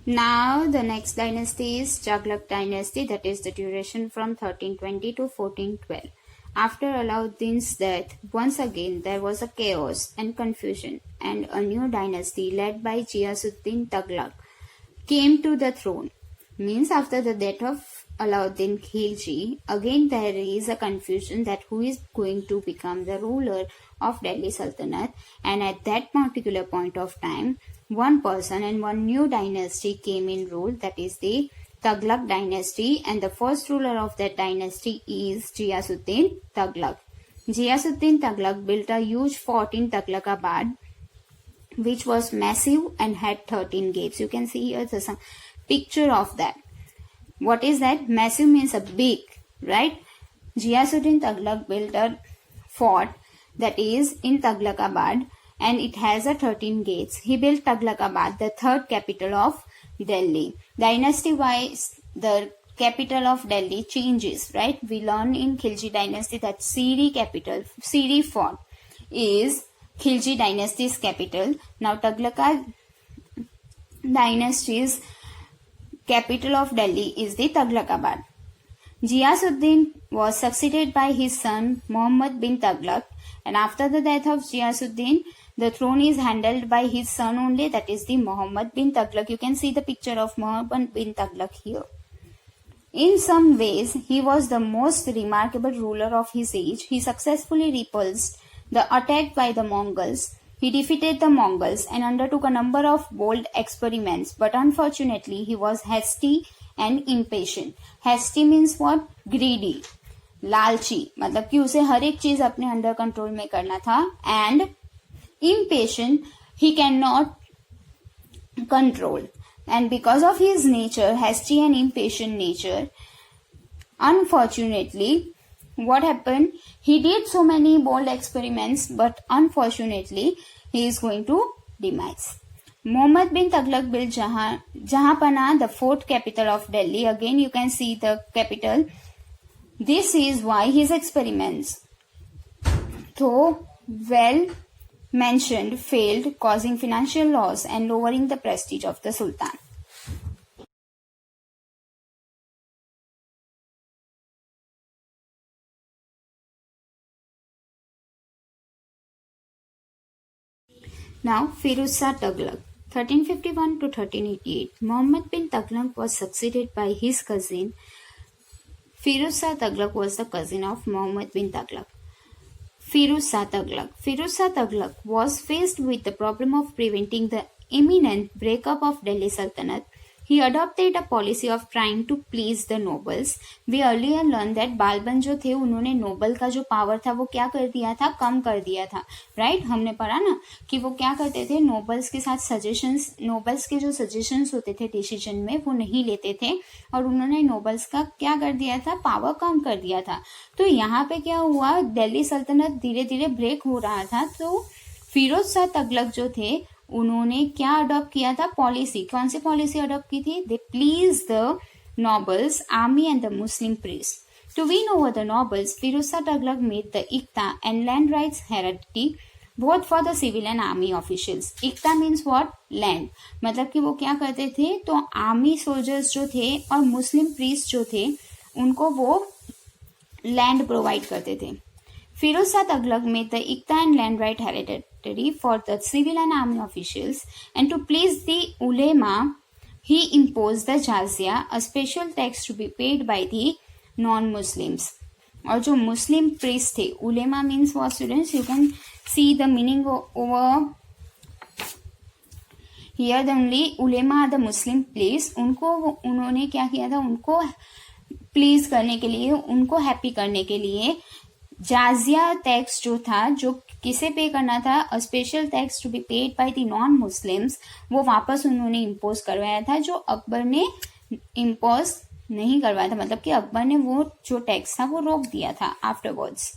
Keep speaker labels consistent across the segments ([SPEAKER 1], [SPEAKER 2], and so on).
[SPEAKER 1] Now the next dynasty is Tughlaq dynasty, that is the duration from 1320 to 1412. After Alauddin's death, once again there was a chaos and confusion, and a new dynasty led by Ghiyasuddin Tughlaq came to the throne. Means after the death of Alauddin Khilji, again there is a confusion that who is going to become the ruler of Delhi Sultanate, and at that particular point of time, one person and one new dynasty came in rule, that is the Tughlaq dynasty, and the first ruler of that dynasty is Ghiyasuddin Tughlaq. Ghiyasuddin Tughlaq built a huge fort in Tughlaqabad, which was massive and had 13 gates. You can see here there's a picture of that. What is that? Massive means a big, right? Ghiyasuddin Tughlaq built a fort that is in Tughlaqabad, and it has a 13 gates. He built Tughlaqabad, the third capital of Delhi. Dynasty wise, the capital of Delhi changes, right? We learn in Khilji dynasty that Siri capital, Siri fort is Khilji dynasty's capital. Now Tughlaq dynasty's capital of Delhi is the Tughlaqabad. Ghiyasuddin was succeeded by his son Muhammad bin Tughlaq, and after the death of Ghiyasuddin, the throne is handled by his son only, that is the Muhammad bin Tughlaq. You can see the picture of Muhammad bin Tughlaq here. In some ways, he was the most remarkable ruler of his age. He successfully repulsed the attack by the Mongols. He defeated the Mongols and undertook a number of bold experiments, but unfortunately he was hasty and impatient. Hasty means what? Greedy, लालची, मतलब कि उसे हर एक चीज अपने under control में करना था. And impatient, he cannot control. And because of his nature, hasty and impatient nature, unfortunately, what happened? He did so many bold experiments, but unfortunately, he is going to demise. Muhammad bin Tughlaq built Jahanpana, the fourth capital of Delhi. Again, you can see the capital. This is why his experiments, though well mentioned, failed, causing financial loss and lowering the prestige of the Sultan. Now, Firuz Shah Tughlaq, 1351 to 1388. Muhammad bin Tughlaq was succeeded by his cousin. Firuz Shah Tughlaq was the cousin of Muhammad bin Tughlaq. Firuz Shah Tughlaq. Firuz Shah Tughlaq was faced with the problem of preventing the imminent breakup of Delhi Sultanate. He adopted a policy of trying to please the nobles. We earlier learned that Balban जो थे उन्होंने Nobel का जो power था वो क्या कर दिया था, कम कर दिया था, राइट? हमने पढ़ा ना कि वो क्या करते थे, नोबल्स के साथ सजेशंस, नोबल्स के जो सजेशंस होते थे डिसीजन में वो नहीं लेते थे, और उन्होंने नोबल्स का क्या कर दिया था, पावर कम कर दिया था. तो यहाँ पे क्या हुआ, दिल्ली सल्तनत धीरे धीरे ब्रेक हो रहा था. तो फिरोज शाह तगलक जो थे उन्होंने क्या अडॉप्ट किया था, पॉलिसी. कौन सी पॉलिसी अडॉप्ट की थी? They please the nobles, army and the Muslim priests. To win over the nobles, Firuz Shah Tughlaq made the Iqta and land rights hereditary both for the civil and army officials. Iqta means what? Land. मतलब कि वो क्या करते थे, तो army soldiers जो थे और मुस्लिम प्रीस्ट जो थे उनको वो लैंड प्रोवाइड करते थे. Firuz Shah Tughlaq made the Iqta and land right hereditary for the civil and army officials, and to please the ulema, he imposed the jazya, a special tax to be paid by the non-Muslims. और जो मुस्लिम priest थे, उलेमा means what students? You can see the meaning over here. The only ulema are the Muslim please. उनको उन्होंने क्या किया था, उनको please करने के लिए, उनको हैप्पी करने के लिए जाजिया टैक्स जो था, जो किसे पे करना था, a special tax to be paid by the non Muslims, वो वापस उन्होंने इम्पोज करवाया था, जो अकबर ने इम्पोज नहीं करवाया था. मतलब कि अकबर ने वो जो टैक्स था वो रोक दिया था afterwards.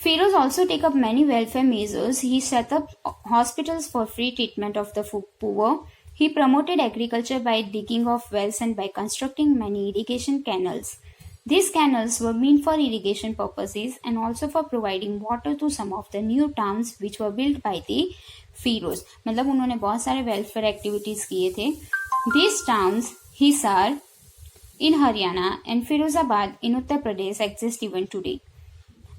[SPEAKER 1] Firuz also take up many welfare measures. He set up hospitals for free treatment of the poor. He promoted agriculture by digging of wells and by constructing many irrigation canals. These canals were meant for irrigation purposes and also for providing water to some of the new towns which were built by the Firuz. मतलब उन्होंने बहुत सारे welfare activities किए थे. These towns, Hisar in Haryana and Firozabad in Uttar Pradesh, exist even today.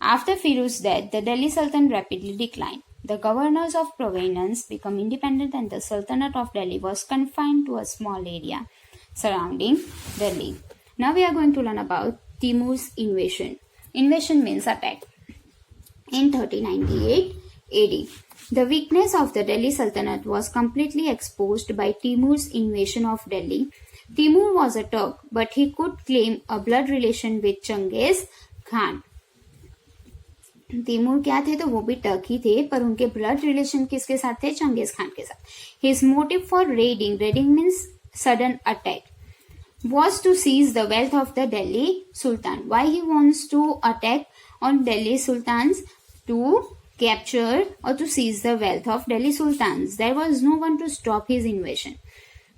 [SPEAKER 1] After Firuz's death, the Delhi Sultan rapidly declined. The governors of province became independent and the Sultanate of Delhi was confined to a small area surrounding Delhi. Now we are going to learn about Timur's invasion. Invasion means attack. In 1398 AD, the weakness of the Delhi Sultanate was completely exposed by Timur's invasion of Delhi. Timur was a Turk, but he could claim a blood relation with Genghis Khan. Taimur क्या थे तो वो भी Turk ही थे, पर उनके blood relation किसके साथ थे? चंगेज खान के साथ. His motive for raiding means sudden attack, was to seize the wealth of the Delhi Sultan. Why he wants to attack on Delhi Sultans? To capture or to seize the wealth of Delhi Sultans. There was no one to stop his invasion.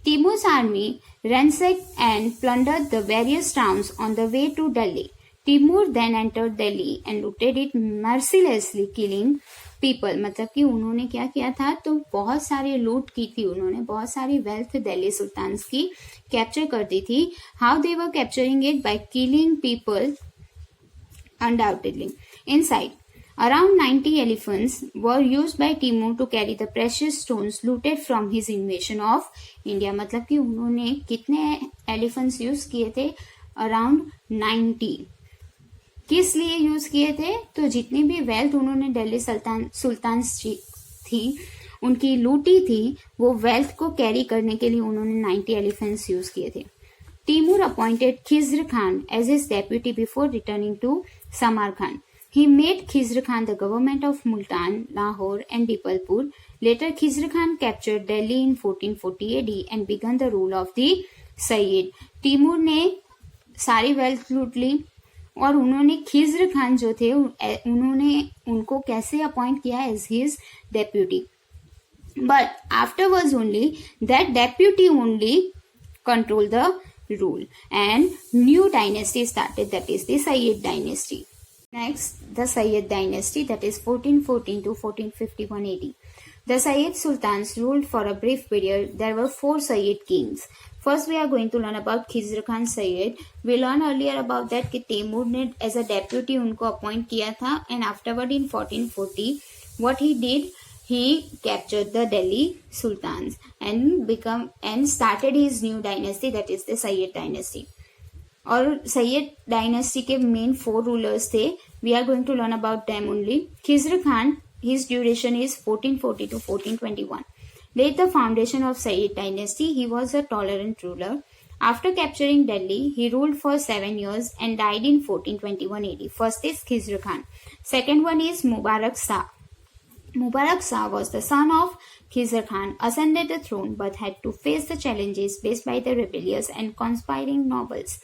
[SPEAKER 1] Timur's army ransacked and plundered the various towns on the way to Delhi. Timur then entered Delhi and looted it mercilessly, killing people. मतलब कि उन्होंने क्या किया था तो बहुत सारी लूट की थी, उन्होंने बहुत सारी वेल्थ दिल्ली सुल्तान्स की कैप्चर कर दी थी. How they were capturing it? By killing people undoubtedly. Inside, around 90 elephants were used by Timur to carry the precious stones looted from his invasion of India. मतलब कि उन्होंने कितने elephants यूज किए थे? Around 90. किस लिए यूज किए थे? तो जितनी भी वेल्थ उन्होंने दिल्ली सुल्तान थी उनकी लूटी थी, वो वेल्थ को कैरी करने के लिए उन्होंने 90 एलिफेंट्स यूज किए थे. Timur appointed Khizr Khan as his deputy before returning to Samarkand. He made Khizr Khan the government of Multan, Lahore and Bipalpur. Later, Khizr Khan captured Delhi in 1440 AD and began the rule of the Sayyid. Timur ने सारी wealth लूट ली और उन्होंने खिज्र खान जो थे उन्होंने उनको कैसे अपॉइंट किया as his deputy. But afterwards only that deputy only control the rule and new dynasty started, that is the Sayyid dynasty. Next, the Sayyid dynasty, that is 1414 to 1451 AD. The Sayyid sultans ruled for a brief period. There were 4 Sayyid kings. First we are going to learn about Khizr Khan Sayyid. We learned earlier about that कि तैमूर ने as a deputy उनको appoint किया था, and afterward in 1440 what he did, he captured the Delhi Sultans and started his new dynasty, that is the Sayyid dynasty. और Sayyid dynasty के main 4 rulers थे. We are going to learn about them only. Khizr Khan, his duration is 1440 to 1421. Laid the foundation of Sayyid dynasty. He was a tolerant ruler. After capturing Delhi, he ruled for 7 years and died in 1421 AD. First is Khizr Khan. Second one is Mubarak Shah. Mubarak Shah was the son of Khizr Khan, ascended the throne but had to face the challenges faced by the rebellious and conspiring nobles.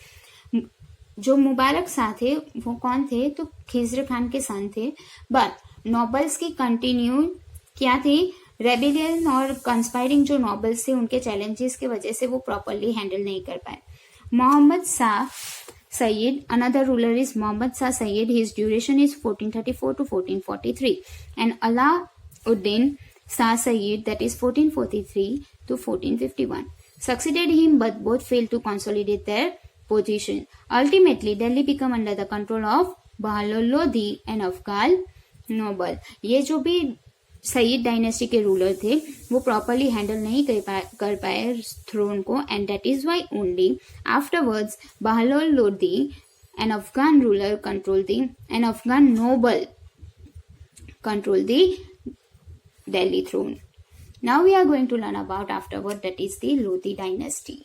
[SPEAKER 1] जो मुबारक शाह थे वो कौन थे? तो खिज्र खान के सन थे, but nobles की continue क्या थी? रेबिलियन और कंस्पायरिंग जो नॉबल्स थे उनके चैलेंजेस की वजह से वो प्रॉपरली हैंडल नहीं कर पाए. Mohammad Shah Sayyid, another ruler is Muhammad Shah Sayyid. His duration is 1434 to 1443. And Alauddin Shah Sayyid, that is 1443 to 1451. Succeeded him, but both failed to consolidate their position. Ultimately, Delhi became under the control of Bahlol Lodi, an Afghan noble. ये जो भी Saeed dynasty के ruler थे वो properly handle नहीं कर पाए throne को, and that is why only afterwards Bahlol Lodi an Afghan ruler control the an Afghan noble control the Delhi throne. Now we are going to learn about afterward, that is the Lodhi dynasty.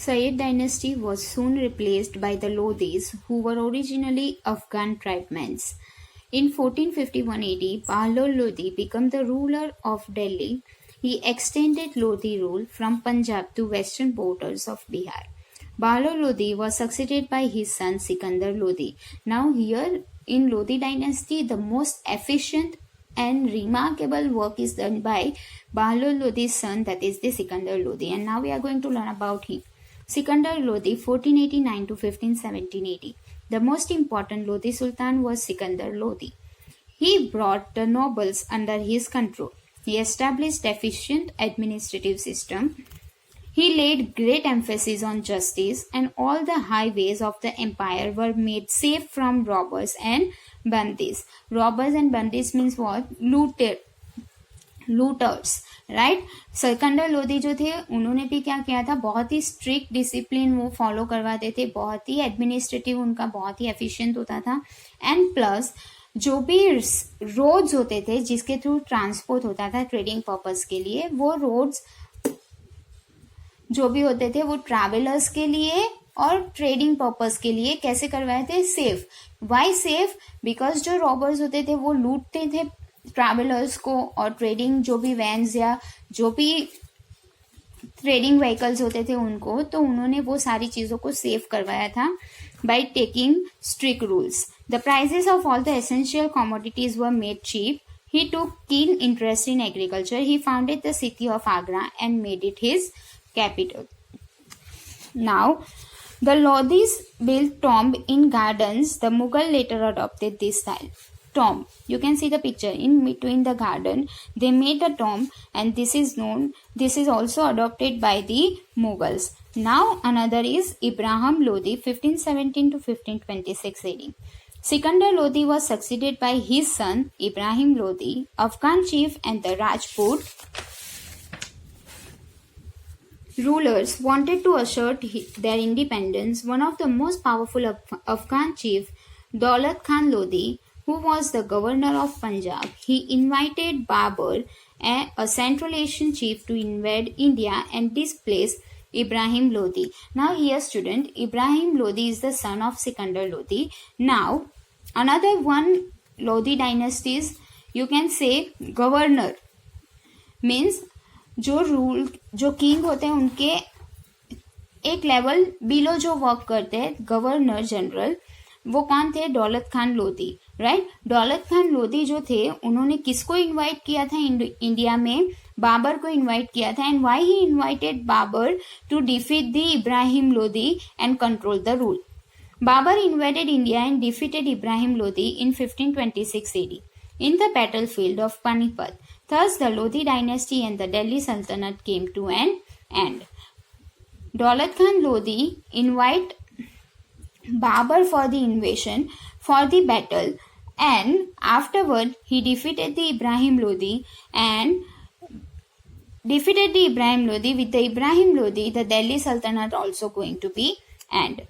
[SPEAKER 1] Sayyid dynasty was soon replaced by the Lodhis, who were originally Afghan tribesmen. In 1451 AD, Bahlol Lodi became the ruler of Delhi. He extended Lodi rule from Punjab to western borders of Bihar. Bahlol Lodi was succeeded by his son Sikandar Lodi. Now here in Lodi dynasty, the most efficient and remarkable work is done by Bahlol Lodi's son, that is the Sikandar Lodi. And now we are going to learn about him. Sikandar Lodi 1489 to 1517 AD. The most important Lodi Sultan was Sikandar Lodi. He brought the nobles under his control. He established efficient administrative system. He laid great emphasis on justice, and all the highways of the empire were made safe from robbers and bandits. Robbers and bandits means what? Looters, right. Sikandar Lodi जो थे उन्होंने भी क्या किया था, बहुत ही strict discipline वो follow करवाते थे, बहुत ही एडमिनिस्ट्रेटिव उनका बहुत ही एफिशिएंट होता था. एंड प्लस जो भी रोड्स होते थे जिसके थ्रू ट्रांसपोर्ट होता था ट्रेडिंग पर्पस के लिए, वो रोड्स जो भी होते थे वो ट्रैवलर्स के लिए और ट्रेडिंग पर्पस के लिए कैसे करवाए थे, सेफ. Why safe? बिकॉज जो रॉबर्स होते थे वो लूटते थे ट्रैवलर्स को, और ट्रेडिंग जो भी वैन्स या जो भी ट्रेडिंग व्हीकल्स होते थे उनको, तो उन्होंने वो सारी चीज़ों को सेव करवाया था by taking strict rules. The prices of all the essential commodities were made cheap. He took keen interest in agriculture. He founded the city of Agra and made it his capital. Now, the Lodhis built tomb in gardens. The Mughal later adopted this style. Tomb. You can see the picture in between the garden. They made a tomb, and this is also adopted by the Mughals. Now, another is Ibrahim Lodi, 1517 to 1526 AD. Sikandar Lodi was succeeded by his son Ibrahim Lodi, Afghan chief, and the Rajput rulers wanted to assert their independence. One of the most powerful Afghan chief, Daulat Khan Lodi, who was the governor of Punjab, he invited Babur, a Central Asian chief, to invade India and displace Ibrahim Lodi. Now here student, Ibrahim Lodi is the son of Sikandar Lodi. Now another one Lodi dynasties, you can say governor means जो king होते हैं उनके एक level below जो work करते हैं, governor general, वो कौन थे? दौलत खान लोधी, राइट. दौलत खान लोधी जो थे उन्होंने किसको इनवाइट किया था इंडिया में? बाबर को इनवाइट किया था. And why he invited Babur? To defeat the Ibrahim Lodhi and control the rule. Babur invaded India and defeated Ibrahim Lodi in 1526 AD in the battlefield of Panipat. Thus, the Lodi dynasty and the Delhi Sultanate came to an end. Daulat Khan Lodi invited Babur for the invasion, for the battle, and afterward he defeated the Ibrahim Lodi With the Ibrahim Lodi, the Delhi Sultanate also going to be end.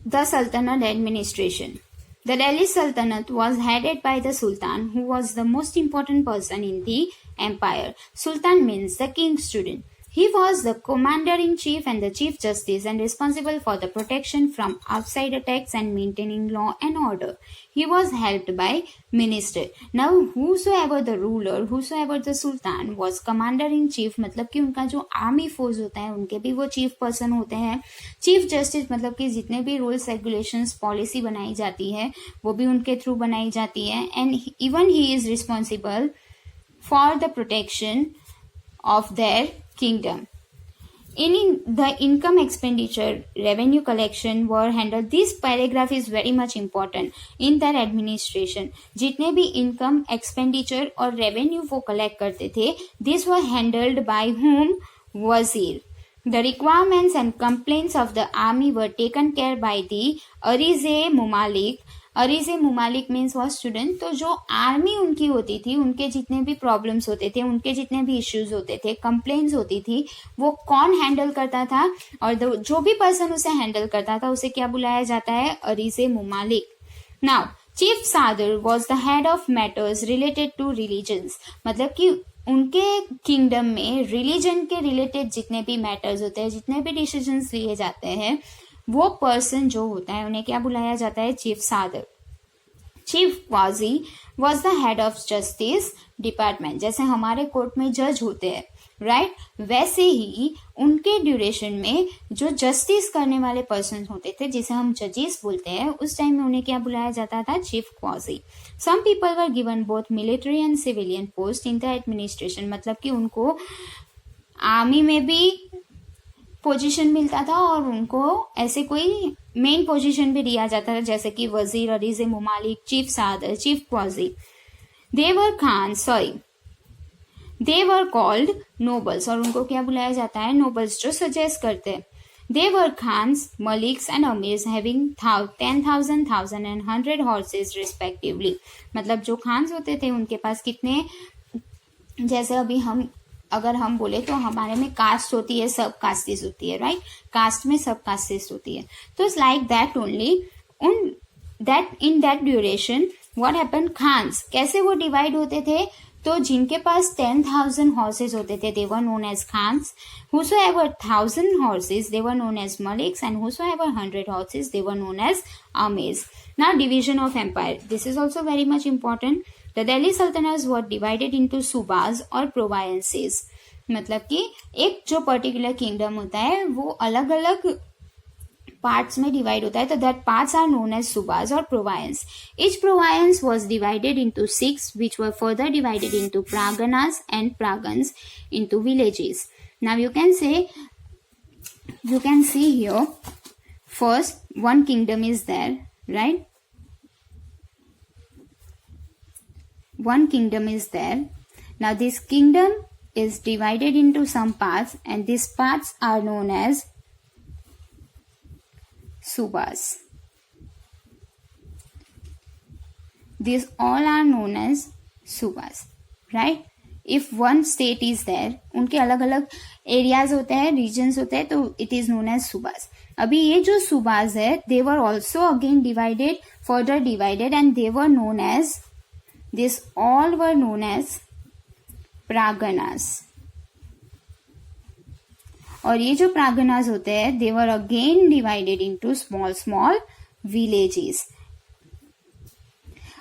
[SPEAKER 1] The Sultanate administration. The Delhi Sultanate was headed by the Sultan, who was the most important person in the empire. Sultan means the king, student. He was the commander-in-chief and the chief justice and responsible for the protection from outside attacks and maintaining law and order. He was helped by minister. Now, whosoever the ruler, whosoever the sultan was commander-in-chief, मतलब कि उनका जो army force होता है उनके भी वो chief person होते हैं. चीफ जस्टिस मतलब कि जितने भी रूल्स रेगुलेशंस पॉलिसी बनाई जाती है वो भी उनके थ्रू बनाई जाती है. And even he is responsible for the protection of their kingdom. In the income expenditure, revenue collection were handled. This paragraph is very much important in their administration. जितने भी income expenditure और revenue वो collect करते थे, these were handled by whom? Wazir. The requirements and complaints of the army were taken care by the Ariz-e-Mumalik. Ariz-e-Mumalik means what student? तो जो army उनकी होती थी, उनके जितने भी प्रॉब्लम्स होते थे, उनके जितने भी इश्यूज होते थे, कंप्लेन्स होती थी, वो कौन हैंडल करता था? और जो भी पर्सन उसे हैंडल करता था उसे क्या बुलाया जाता है? Ariz-e-Mumalik. Now chief Sadr was the head of matters related to religions. मतलब कि उनके किंगडम में रिलीजन के रिलेटेड जितने भी मैटर्स होते हैं, जितने भी डिसीजंस लिए जाते हैं, वो पर्सन जो होता है उन्हें क्या बुलाया जाता है? चीफ सादर. Chief quasi was the head of justice department. जैसे हमारे कोर्ट में जज होते हैं, राइट, वैसे ही उनके ड्यूरेशन में जो जस्टिस करने वाले पर्सन होते थे, जिसे हम जजेस बोलते हैं, उस टाइम में उन्हें क्या बुलाया जाता था? Chief Qazi. Some people were given both military and civilian post in the administration. मतलब कि उनको आर्मी में भी पोजीशन मिलता था और उनको ऐसे कोई मेन पोजीशन भी दिया जाता था, जैसे कि वजीर, अरीज मुमालिक, चीफ सादर, chief quasi. They were called nobles, और उनको क्या बुलाया जाता है? नोबल्स, जो सजेस्ट करते हैं. They were khans, maliks and amirs having 10,000, 1,000 and 100 horses respectively. मतलब जो खान्स होते थे उनके पास कितने, जैसे अभी अगर हम बोले तो हमारे में कास्ट होती है, सब कास्टिस होती है, राइट? कास्ट में सब कास्टिस होती है. तो it's like that only. In that duration what happen, Khans कैसे वो डिवाइड होते थे? तो जिनके पास 10,000 हॉर्सेज होते थे, they were known as khans. whosoever 1,000 horses, they were known as maliks, and whosoever 100 horses, they were known as amirs. Now, division of empire. This is also very much important. The Delhi Sultanates were divided into subas or provinces. मतलब कि एक जो particular kingdom होता है वो अलग अलग parts में डिवाइड होता है, तो that parts are known as subas और province. Each province was divided into 6 which were further divided into parganas and parganas into villages. Now you can see here, first one kingdom is there, right? One kingdom is there. Now this kingdom is divided into some parts, and these parts are known as subas. These all are known as subas, right? If one state is there, उनके अलग अलग areas होते हैं, regions होते हैं, तो it is known as subas. अभी ये जो सुबास है, they were also again divided, further divided, and they were known as, this all were known as parganas. और ये जो प्रागनास होते हैं, they were again divided into small small villages.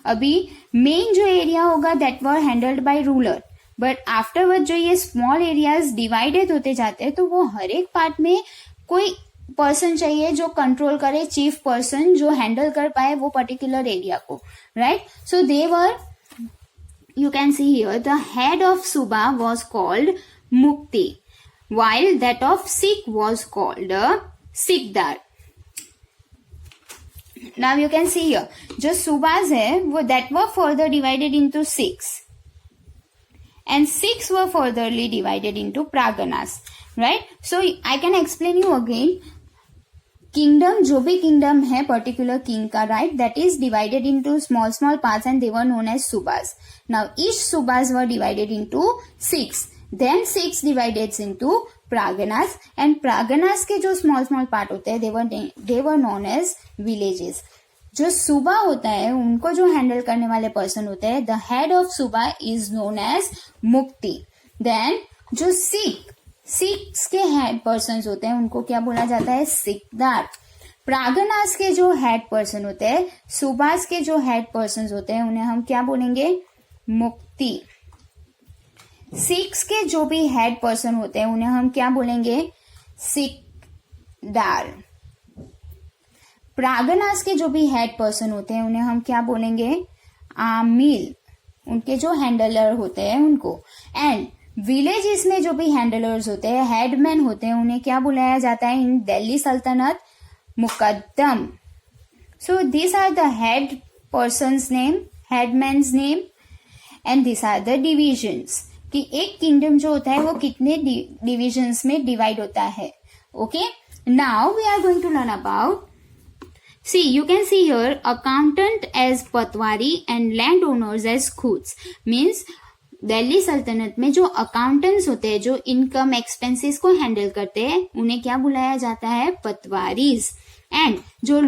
[SPEAKER 1] अभी मेन जो एरिया होगा that were handled by ruler, but afterward जो ये स्मॉल एरियाज डिवाइडेड होते जाते हैं, तो वो हर एक पार्ट में कोई पर्सन चाहिए जो कंट्रोल करे, चीफ पर्सन जो हैंडल कर पाए वो पर्टिकुलर एरिया को, right? So they were, you can see here, the head of Suba was called Mukti, while that of Sikh was called Sikdar. Now you can see here, जो Subas है वो that were further divided into 6, and 6 were furtherly divided into Praganas, right? So I can explain you again. Kingdom, जो भी kingdom है particular king का, right, that is divided into small small parts and they were known as subas. Now each subas were divided into 6, then 6 divided into parganas, and parganas के जो small small part होते हैं they were known as villages. जो सूबा होता है उनको जो हैंडल करने वाले पर्सन होते हैं, द हेड ऑफ सूबा इज नोन एज मुक्ति. देन जो सिक्स के हेड पर्सन होते हैं उनको क्या बोला जाता है? सिकदार. प्रागनास के जो हेड पर्सन होते हैं, सुबास के जो हेड पर्सन होते हैं, उन्हें हम क्या बोलेंगे? मुक्ति. सिक्स के जो भी हेड पर्सन होते हैं उन्हें हम क्या बोलेंगे? सिकदार. प्रागनास के जो भी हेड पर्सन होते हैं उन्हें हम क्या बोलेंगे? आमिल. उनके जो हैंडलर होते हैं उनको. एंड विलेजेस में जो भी हैंडलर्स होते हैं, हेडमैन होते हैं, उन्हें क्या बुलाया जाता है in Delhi Sultanate? Muqaddam. So this are the head persons name, headman's name, and this are the divisions. कि एक किंगडम जो होता है वो कितने डिविजन्स में डिवाइड होता है. Okay, now we are going to learn about, see you can see here, accountant as patwari and landowners as khoots. means Delhi सल्तनत में जो अकाउंटेंट्स होते हैं, जो इनकम एक्सपेंसेस को हैंडल करते हैं, उन्हें क्या बुलाया जाता है? पतवारीज. एंड जो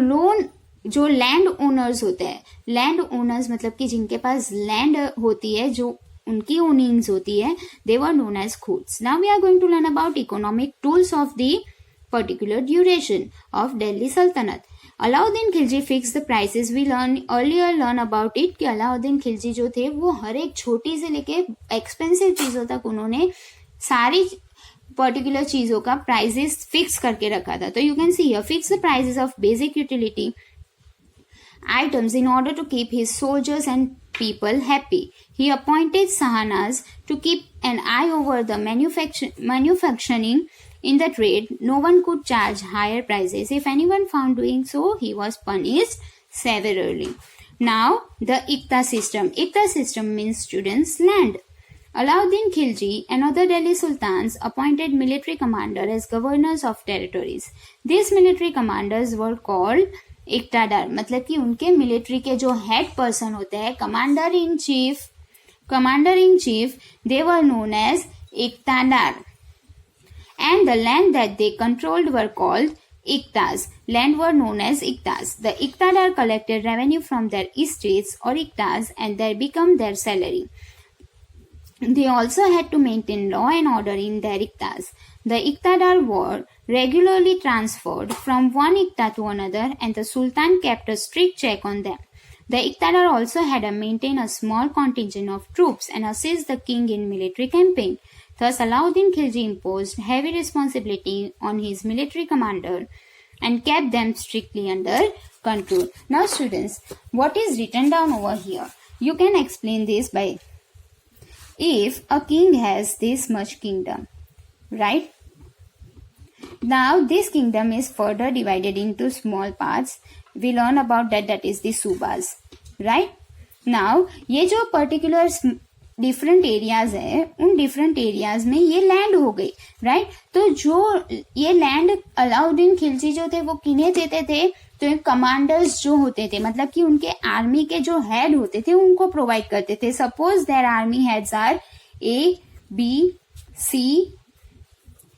[SPEAKER 1] लैंड ओनर्स होते हैं, लैंड ओनर्स मतलब कि जिनके पास लैंड होती है, जो उनकी ओनिंग्स होती है, they were known as khuts. Now we are going to learn about economic tools of the particular duration of Delhi Sultanate. Alauddin Khilji fix the prices. We learn about it कि अलाउद्दीन खिलजी जो थे वो हर एक छोटी से लेके एक्सपेंसिव चीजों तक उन्होंने सारी पर्टिकुलर चीजों का प्राइसेस फिक्स करके रखा था. तो you can see here, fix the prices of basic utility items in order to keep his soldiers and people happy. He appointed sahanas to keep an eye over the manufacturing in the trade, no one could charge higher prices. If anyone found doing so, he was punished severely. Now, the Ikta system. Ikta system means students' land. Alauddin Khilji and other Delhi sultans appointed military commanders as governors of territories. These military commanders were called इक्तादार. मतलब कि उनके military के जो head person होते हैं, commander in chief, they were known as इक्तादार. And the land that they controlled were called Iktas. Land were known as Iktas. The Iktadar collected revenue from their estates or Iktas and that became their salary. They also had to maintain law and order in their Iktas. The Iktadar were regularly transferred from one Ikta to another and the Sultan kept a strict check on them. The Iktadar also had to maintain a small contingent of troops and assist the king in military campaign. Thus, Alauddin Khilji imposed heavy responsibility on his military commander and kept them strictly under control. Now, students, what is written down over here? You can explain this by, if a king has this much kingdom, right? Now, this kingdom is further divided into small parts. We learn about that is the subas, right? Now, ये जो particular different areas है, उन different areas में ये land हो गई, right? तो जो ये लैंड अलाउद्दीन खिलजी जो थे वो किन्हें देते थे? तो कमांडर्स जो होते थे, मतलब कि उनके आर्मी के जो हेड होते थे उनको प्रोवाइड करते थे. Suppose their army heads are A, B, C,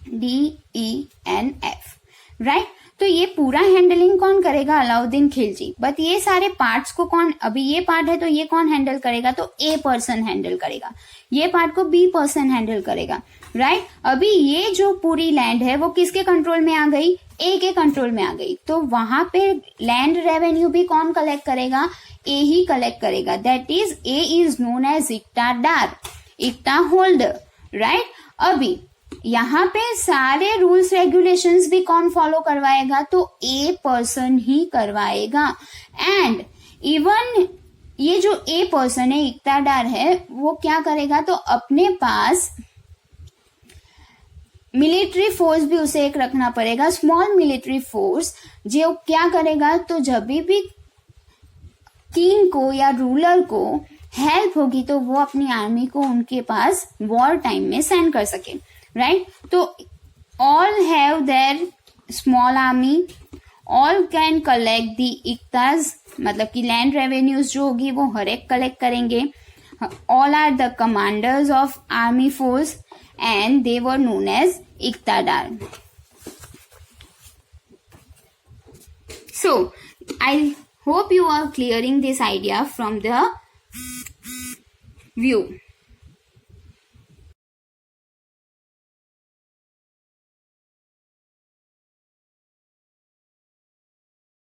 [SPEAKER 1] D, E and F, right? तो ये पूरा हैंडलिंग कौन करेगा? अलाउद्दीन खिलजी. बट ये सारे पार्ट्स को कौन, अभी ये पार्ट है तो ये कौन हैंडल करेगा? तो A पर्सन हैंडल करेगा. ये पार्ट को B पर्सन हैंडल करेगा, राइट? अभी ये जो पूरी लैंड है वो किसके कंट्रोल में आ गई? A के कंट्रोल में आ गई. तो वहां पे लैंड रेवेन्यू भी कौन कलेक्ट करेगा? A ही कलेक्ट करेगा. That is A is known as iqtadar, iqta holder, right? अभी यहाँ पे सारे रूल्स रेगुलेशंस भी कौन फॉलो करवाएगा? तो A पर्सन ही करवाएगा. एंड इवन ये जो A पर्सन है, इक्तादार है, वो क्या करेगा? तो अपने पास मिलिट्री फोर्स भी उसे एक रखना पड़ेगा, स्मॉल मिलिट्री फोर्स, जो क्या करेगा? तो जब भी किंग को या रूलर को हेल्प होगी तो वो अपनी आर्मी को उनके पास वॉर टाइम में सेंड कर सके, राइट? तो all have their small army, all can collect the iqtas, मतलब कि लैंड रेवेन्यूज जो होगी वो हर एक कलेक्ट करेंगे. All are the commanders of army force and they were known as iqtadar. So, I hope you are clearing this idea from the view.